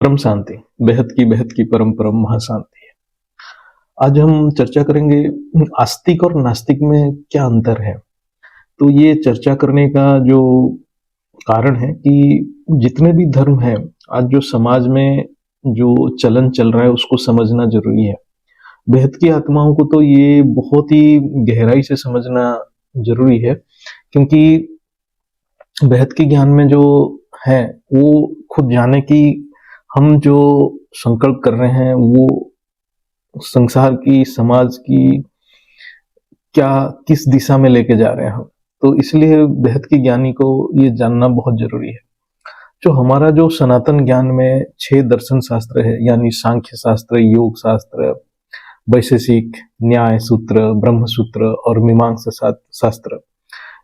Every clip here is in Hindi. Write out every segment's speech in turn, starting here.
परम शांति, बेहद की परम परम महाशांति है। आज हम चर्चा करेंगे आस्तिक और नास्तिक में क्या अंतर है। तो ये चर्चा करने का जो कारण है कि जितने भी धर्म है, आज जो समाज में जो चलन चल रहा है उसको समझना जरूरी है। बेहद की आत्माओं को तो ये बहुत ही गहराई से समझना जरूरी है, क्योंकि बेहद के ज्ञान में जो है वो खुद जाने कि हम जो संकल्प कर रहे हैं वो संसार की, समाज की क्या किस दिशा में लेके जा रहे हैं हम। तो इसलिए बेहद के ज्ञानी को ये जानना बहुत जरूरी है। जो हमारा जो सनातन ज्ञान में 6 दर्शन शास्त्र है, यानी सांख्य शास्त्र, योग शास्त्र, वैशेषिक, न्याय सूत्र, ब्रह्म सूत्र और मीमांसा शास्त्र,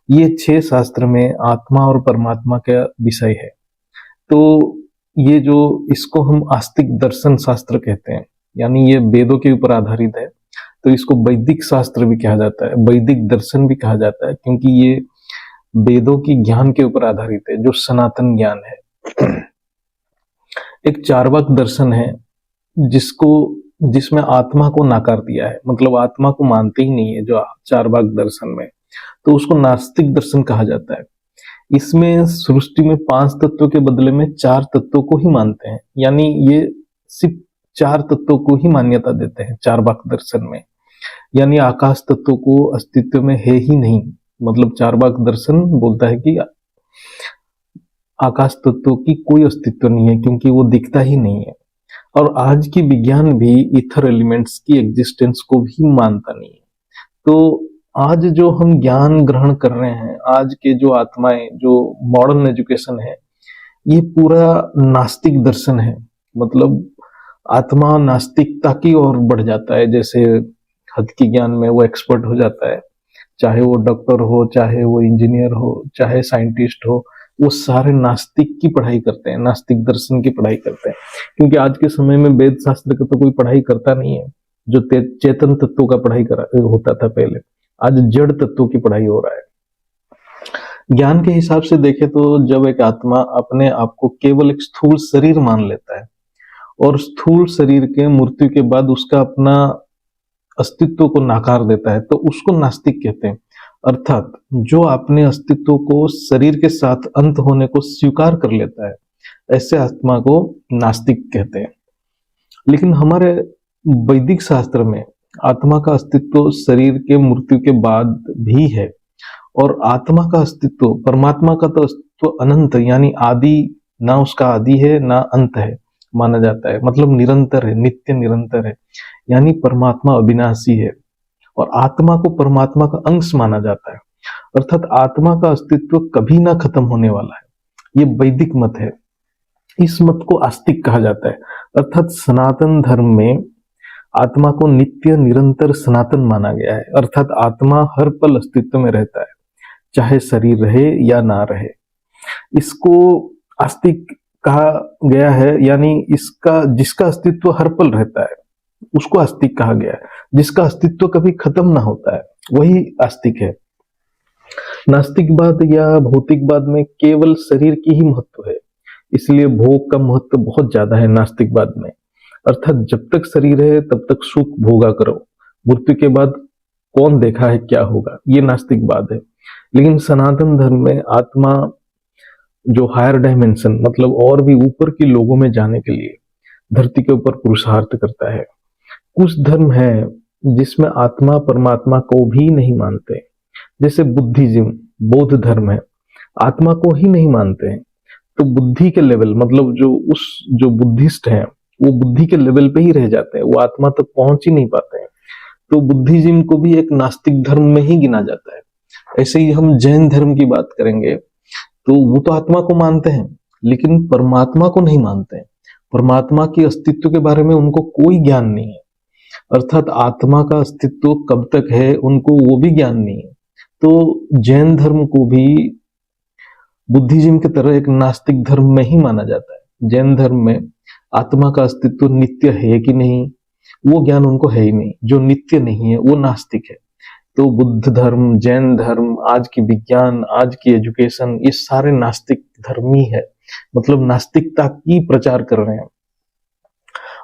ये 6 शास्त्र में आत्मा और परमात्मा का विषय है। तो ये जो इसको हम आस्तिक दर्शन शास्त्र कहते हैं, यानी ये वेदों के ऊपर आधारित है। तो इसको वैदिक शास्त्र भी कहा जाता है, वैदिक दर्शन भी कहा जाता है, क्योंकि ये वेदों की ज्ञान के ऊपर आधारित है, जो सनातन ज्ञान है। एक चार्वाक दर्शन है जिसमें आत्मा को नाकार दिया है, मतलब आत्मा को मानते ही नहीं है जो चार्वाक दर्शन में, तो उसको नास्तिक दर्शन कहा जाता है। इसमें सृष्टि में 5 तत्वों के बदले में 4 तत्वों को ही मानते हैं, यानी ये सिर्फ 4 तत्वों को ही मान्यता देते हैं चार्वाक दर्शन में, यानी आकाश तत्व को अस्तित्व में है ही नहीं। मतलब चार्वाक दर्शन बोलता है कि आकाश तत्व की कोई अस्तित्व नहीं है, क्योंकि वो दिखता ही नहीं है। और आज की विज्ञान भी ईथर एलिमेंट्स की एग्जिस्टेंस को भी मानता नहीं है। तो आज जो हम ज्ञान ग्रहण कर रहे हैं, आज के जो आत्माएं, जो मॉडर्न एजुकेशन है, ये पूरा नास्तिक दर्शन है। मतलब आत्मा नास्तिकता की ओर बढ़ जाता है, जैसे हद की ज्ञान में वो एक्सपर्ट हो जाता है, चाहे वो डॉक्टर हो, चाहे वो इंजीनियर हो, चाहे साइंटिस्ट हो, वो सारे नास्तिक की पढ़ाई करते हैं, नास्तिक दर्शन की पढ़ाई करते हैं। क्योंकि आज के समय में वेद शास्त्र का तो कोई पढ़ाई करता नहीं है, जो चेतन तत्वों का पढ़ाई होता था पहले, आज जड़ तत्वों की पढ़ाई हो रहा है। ज्ञान के हिसाब से देखे तो जब एक आत्मा अपने आप को केवल एक स्थूल शरीर मान लेता है और स्थूल शरीर के मृत्यु के बाद उसका अपना अस्तित्व को नाकार देता है, तो उसको नास्तिक कहते हैं। अर्थात जो अपने अस्तित्व को शरीर के साथ अंत होने को स्वीकार कर लेता है, ऐसे आत्मा को नास्तिक कहते हैं। लेकिन हमारे वैदिक शास्त्र में आत्मा का अस्तित्व शरीर के मृत्यु के बाद भी है, और आत्मा का अस्तित्व, परमात्मा का तो अस्तित्व अनंत, यानी आदि, ना उसका आदि है ना अंत है माना जाता है। मतलब निरंतर है, नित्य निरंतर है, यानी परमात्मा अविनाशी है, और आत्मा को परमात्मा का अंश माना जाता है। अर्थात आत्मा का अस्तित्व कभी ना खत्म होने वाला है। ये वैदिक मत है। इस मत को आस्तिक कहा जाता है। अर्थात सनातन धर्म में आत्मा को नित्य निरंतर सनातन माना गया है। अर्थात आत्मा हर पल अस्तित्व में रहता है, चाहे शरीर रहे या ना रहे। इसको आस्तिक कहा गया है, यानी जिसका अस्तित्व हर पल रहता है उसको आस्तिक कहा गया है। जिसका अस्तित्व कभी खत्म ना होता है वही आस्तिक है। नास्तिकवाद या भौतिकवाद में केवल शरीर की ही महत्व है, इसलिए भोग का महत्व बहुत ज्यादा है नास्तिकवाद में। अर्थात जब तक शरीर है तब तक सुख भोगा करो, मृत्यु के बाद कौन देखा है क्या होगा, ये नास्तिकवाद है। लेकिन सनातन धर्म में आत्मा जो हायर डायमेंशन, मतलब और भी ऊपर के लोगों में जाने के लिए धरती के ऊपर पुरुषार्थ करता है। कुछ धर्म है जिसमें आत्मा परमात्मा को भी नहीं मानते, जैसे बुद्धिज्म, बौद्ध धर्म है, आत्मा को ही नहीं मानते हैं। तो बुद्धि के लेवल, मतलब जो बुद्धिस्ट हैं वो बुद्धि के लेवल पे ही रह जाते हैं, वो आत्मा तक पहुंच ही नहीं पाते हैं। तो बुद्धिज्म को भी एक नास्तिक धर्म में ही गिना जाता है। ऐसे ही हम जैन धर्म की बात करेंगे तो वो तो आत्मा को मानते हैं, लेकिन परमात्मा को नहीं मानते हैं। परमात्मा के अस्तित्व के बारे में उनको कोई ज्ञान नहीं है। अर्थात आत्मा का अस्तित्व कब तक है उनको वो भी ज्ञान नहीं है। तो जैन धर्म को भी बुद्धिज्म की तरह एक नास्तिक धर्म में ही माना जाता है। जैन धर्म में आत्मा का अस्तित्व नित्य है कि नहीं, वो ज्ञान उनको है ही नहीं। जो नित्य नहीं है वो नास्तिक है। तो बुद्ध धर्म, जैन धर्म, आज की विज्ञान, आज की एजुकेशन, ये सारे नास्तिक धर्म ही है, मतलब नास्तिकता की प्रचार कर रहे हैं।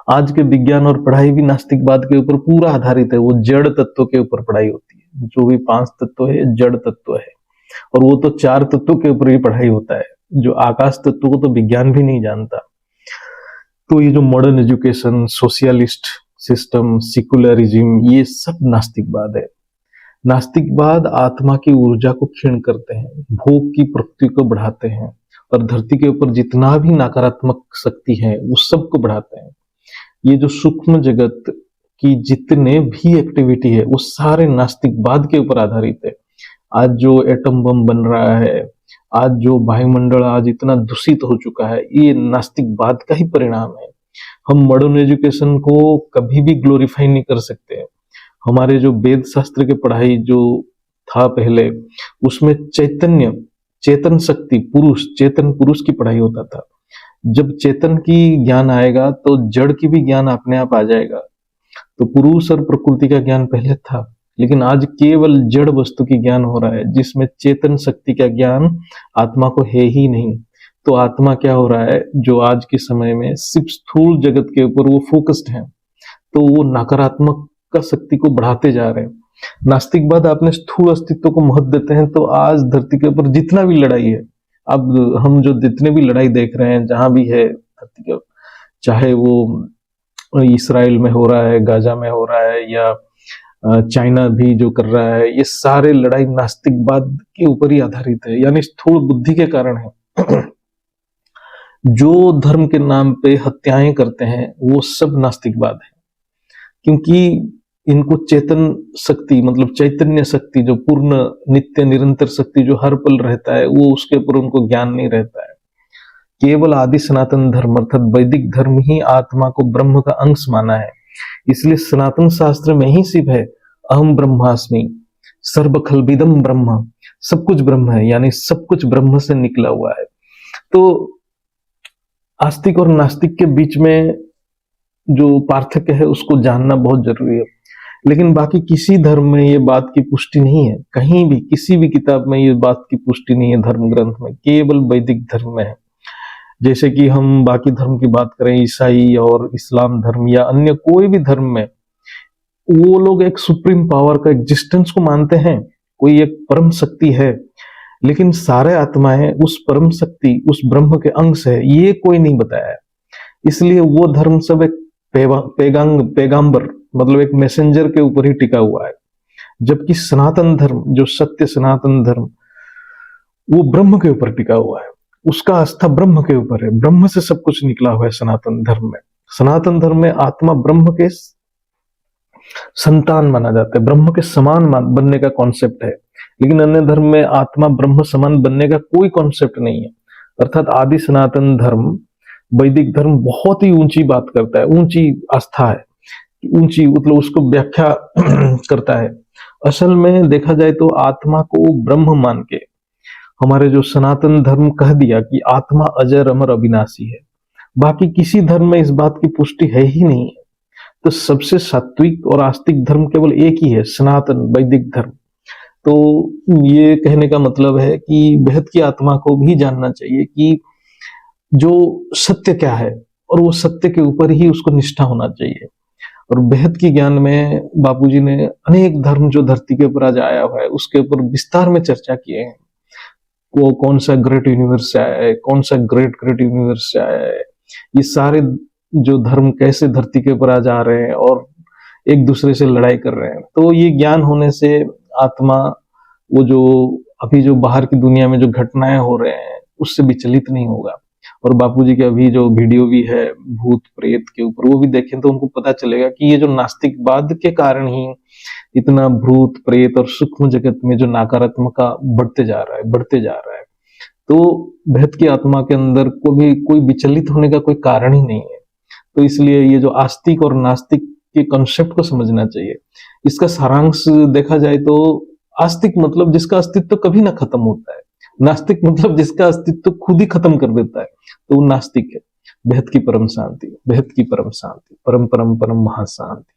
आज के विज्ञान और पढ़ाई भी नास्तिकवाद के ऊपर पूरा आधारित है। वो जड़ तत्व के ऊपर पढ़ाई होती है। जो भी 5 तत्व है जड़ तत्व है, और वो तो 4 तत्वों के ऊपर ही पढ़ाई होता है। जो आकाश तत्व को तो विज्ञान भी नहीं जानता। तो ये जो modern education, socialist system, secularism, ये सब नास्तिकवाद है। नास्तिकवाद आत्मा की ऊर्जा को क्षीण करते हैं, भोग की प्रवृत्ति को बढ़ाते हैं, और धरती के ऊपर जितना भी नकारात्मक शक्ति है उस सब को बढ़ाते हैं। ये जो सूक्ष्म जगत की जितने भी एक्टिविटी है वो सारे नास्तिकवाद के ऊपर आधारित है। आज जो एटम बम बन रहा है, आज जो वायुमंडल आज इतना दूषित हो चुका है, ये नास्तिकवाद का ही परिणाम है। हम मॉडर्न एजुकेशन को कभी भी ग्लोरीफाई नहीं कर सकते। हमारे जो वेद शास्त्र के पढ़ाई जो था पहले, उसमें चेतन शक्ति, पुरुष, चेतन पुरुष की पढ़ाई होता था। जब चेतन की ज्ञान आएगा तो जड़ की भी ज्ञान अपने आप आ जाएगा। तो पुरुष और प्रकृति का ज्ञान पहले था, लेकिन आज केवल जड़ वस्तु की ज्ञान हो रहा है, जिसमें चेतन शक्ति का ज्ञान आत्मा को है ही नहीं। तो आत्मा क्या हो रहा है, जो आज के समय में सिर्फ स्थूल जगत के ऊपर वो फोकस्ड है, तो वो नकारात्मक का शक्ति को बढ़ाते जा रहे हैं। नास्तिकवाद अपने स्थूल अस्तित्व को महत्व देते हैं। तो आज धरती के ऊपर जितना भी लड़ाई है, अब हम जो जितने भी लड़ाई देख रहे हैं जहां भी है धरती के, चाहे वो इसराइल में हो रहा है, गाजा में हो रहा है, या चाइना भी जो कर रहा है, ये सारे लड़ाई नास्तिकवाद के ऊपर ही आधारित है, यानी स्थूल बुद्धि के कारण है। जो धर्म के नाम पे हत्याएं करते हैं वो सब नास्तिकवाद है, क्योंकि इनको चेतन शक्ति, मतलब चैतन्य शक्ति, जो पूर्ण नित्य निरंतर शक्ति जो हर पल रहता है, वो उसके ऊपर उनको ज्ञान नहीं रहता है। केवल आदि सनातन धर्म अर्थात वैदिक धर्म ही आत्मा को ब्रह्म का अंश माना है। इसलिए सनातन शास्त्र में ही सिर्फ है अहम ब्रह्मास्मि, सर्व खल्विदम ब्रह्म, सब कुछ ब्रह्म है, यानी सब कुछ ब्रह्म से निकला हुआ है। तो आस्तिक और नास्तिक के बीच में जो पार्थक्य है उसको जानना बहुत जरूरी है। लेकिन बाकी किसी धर्म में ये बात की पुष्टि नहीं है, कहीं भी किसी भी किताब में ये बात की पुष्टि नहीं है धर्म ग्रंथ में, केवल वैदिक धर्म में है। जैसे कि हम बाकी धर्म की बात करें, ईसाई और इस्लाम धर्म या अन्य कोई भी धर्म में, वो लोग एक सुप्रीम पावर का एग्जिस्टेंस को मानते हैं, कोई एक परम शक्ति है, लेकिन सारे आत्माएं उस परम शक्ति, उस ब्रह्म के अंश है, ये कोई नहीं बताया है। इसलिए वो धर्म सब एक पैगाम्बर, मतलब एक मैसेंजर के ऊपर ही टिका हुआ है। जबकि सनातन धर्म, जो सत्य सनातन धर्म, वो ब्रह्म के ऊपर टिका हुआ है, उसका आस्था ब्रह्म के ऊपर है, ब्रह्म से सब कुछ निकला हुआ है सनातन धर्म में। सनातन धर्म में आत्मा ब्रह्म के संतान माना जाता है, ब्रह्म के समान बनने का कॉन्सेप्ट है। लेकिन अन्य धर्म में आत्मा ब्रह्म समान बनने का कोई कॉन्सेप्ट नहीं है। अर्थात आदि सनातन धर्म, वैदिक धर्म बहुत ही ऊंची बात करता है, ऊंची आस्था है, ऊंची मतलब उसको व्याख्या करता है। असल में देखा जाए तो आत्मा को ब्रह्म मान के हमारे जो सनातन धर्म कह दिया कि आत्मा अजर अमर अविनाशी है। बाकी किसी धर्म में इस बात की पुष्टि है ही नहीं है। तो सबसे सात्विक और आस्तिक धर्म केवल एक ही है, सनातन वैदिक धर्म। तो ये कहने का मतलब है कि बेहद की आत्मा को भी जानना चाहिए कि जो सत्य क्या है, और वो सत्य के ऊपर ही उसको निष्ठा होना चाहिए। और बेहद की ज्ञान में बापूजी ने अनेक धर्म जो धरती के ऊपर आज आया हुआ है उसके ऊपर विस्तार में चर्चा किए हैं। वो कौन सा ग्रेट यूनिवर्स से आया है, कौन सा ग्रेट यूनिवर्स से आया है, ये सारे जो धर्म कैसे धरती के ऊपर आज आ रहे हैं और एक दूसरे से लड़ाई कर रहे हैं। तो ये ज्ञान होने से आत्मा, वो जो अभी जो बाहर की दुनिया में जो घटनाएं हो रहे हैं उससे विचलित नहीं होगा। और बापूजी के अभी जो वीडियो भी है भूत प्रेत के ऊपर, वो भी देखें तो उनको पता चलेगा कि ये जो नास्तिकवाद के कारण ही इतना भूत प्रेत और सूक्ष्म जगत में जो नकारात्मक बढ़ते जा रहा है। तो बेहद की आत्मा के अंदर कोई विचलित होने का कोई कारण ही नहीं है। तो इसलिए ये जो आस्तिक और नास्तिक के कॉन्सेप्ट को समझना चाहिए। इसका सारांश देखा जाए तो आस्तिक मतलब जिसका अस्तित्व कभी ना खत्म होता है, नास्तिक मतलब जिसका अस्तित्व खुद ही खत्म कर देता है, तो वो नास्तिक है। बेहद की परम शांति, बेहद की परम शांति, परम परम परम महाशांति।